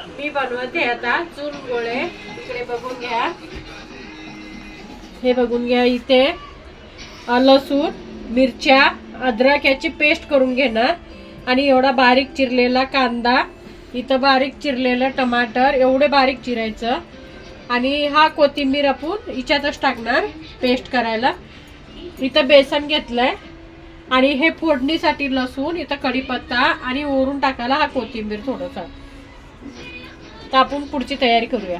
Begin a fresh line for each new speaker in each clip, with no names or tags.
मी बनवते आता चून गोळे। इकडे बघून घ्या, हे बघून घ्या। इथे लसूण, मिरच्या, अद्रक याची पेस्ट करून घेणार आणि एवढा बारीक चिरलेला कांदा, इथं बारीक चिरलेलं टमाटर एवढे बारीक चिरायचं आणि हा कोथिंबीर आपण हिच्यातच टाकणार पेस्ट करायला। इथं बेसन घेतलंय आणि हे फोडणीसाठी लसूण, इथं कढीपत्ता आणि वरून टाकायला हा कोथिंबीर थोडंसं। तर आपण पुढची तयारी करूया।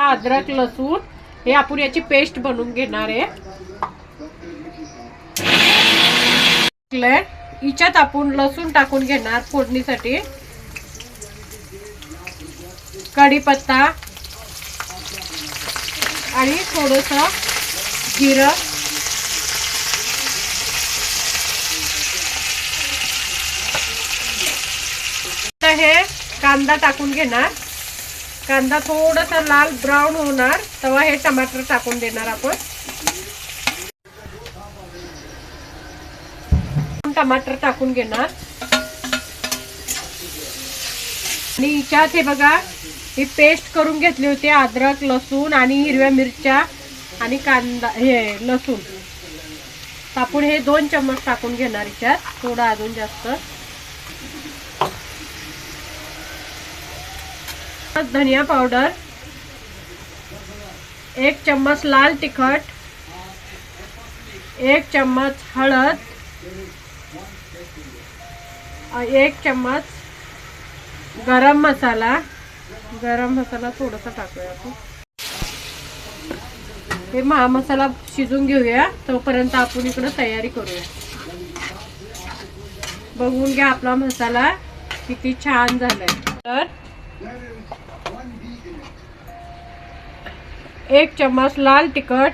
हा अद्रक लसूण हे आपण याची पेस्ट बनवून घेणार आहे। हिच्यात आपण लसूण टाकून घेणार फोडणीसाठी, कढीपत्ता आणि थोडंसं जिरं, तर हे कांदा टाकून घेणार। कांदा थोडासा लाल ब्राऊन होणार तेव्हा हे टमाटर टाकून देणार आपण। टमाटर टाकून घेणार आणि हिच्यात हे बघा ही पेस्ट करून घेतली होती अद्रक लसूण आणि हिरव्या मिरच्या आणि कांदा, हे लसूण आपण हे 2 चम्मच टाकून घेणार हिच्यात, थोडं अजून जास्त। धनिया पावडर, 1 चम्मच लाल तिखट, 1 चम्मच हळद, 1 चम्मच गरम मसाला। गरम मसाला थोडासा टाकूया आपण। हे महा मसाला शिजून घेऊया, तोपर्यंत आपण इकडे तयारी करूया। बघून घ्या आपला मसाला किती छान झालाय। तर 1 चम्मच लाल तिखट,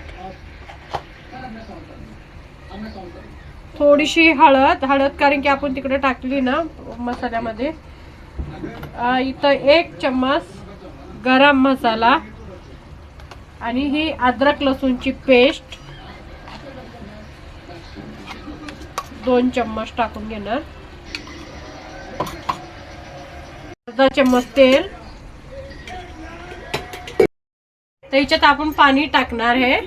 थोडीशी हळद कारण की आपण तिकडे टाकली ना मसाल्यामध्ये। इथं 1 चम्मच गरम मसाला आणि ही अद्रक लसूणची पेस्ट 2 चम्मच टाकून घेणार। अर्धा चम्मच तेल, तर याच्यात आपण पाणी टाकणार आहे।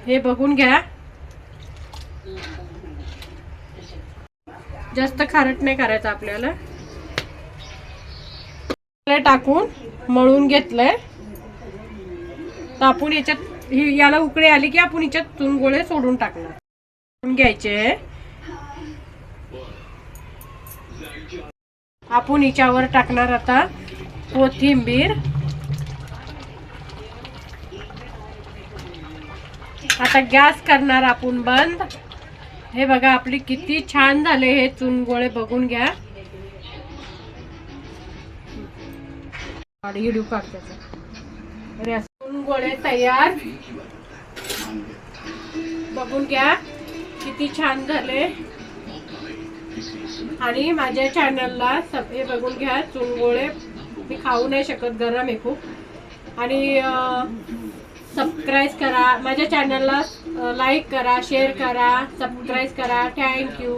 हे बघून घ्या, जास्त खारट नाही करायचं आपल्याला। टाकून मळून घेतलंय, तर आपण याच्यात याला उकळी आली की आपण याच्यात चून गोळे सोडून टाकणार घ्यायचे। आपण हिच्यावर टाकणार आता कोथिंबीर। आता गॅस करणार आपण बंद। हे बघा आपली किती छान झाले हे चून गोळे, बघून घ्या। चून गोळे तयार, बघून घ्या किती छान झाले। आणि माझ्या चॅनलला हे बघून घ्या चून गोळे, मी खाऊ नाही शकत, गरम आहे खूप। आणि सबस्क्राईब करा माझ्या चॅनलला, लाईक करा, शेअर करा, सबस्क्राईब करा। थँक्यू।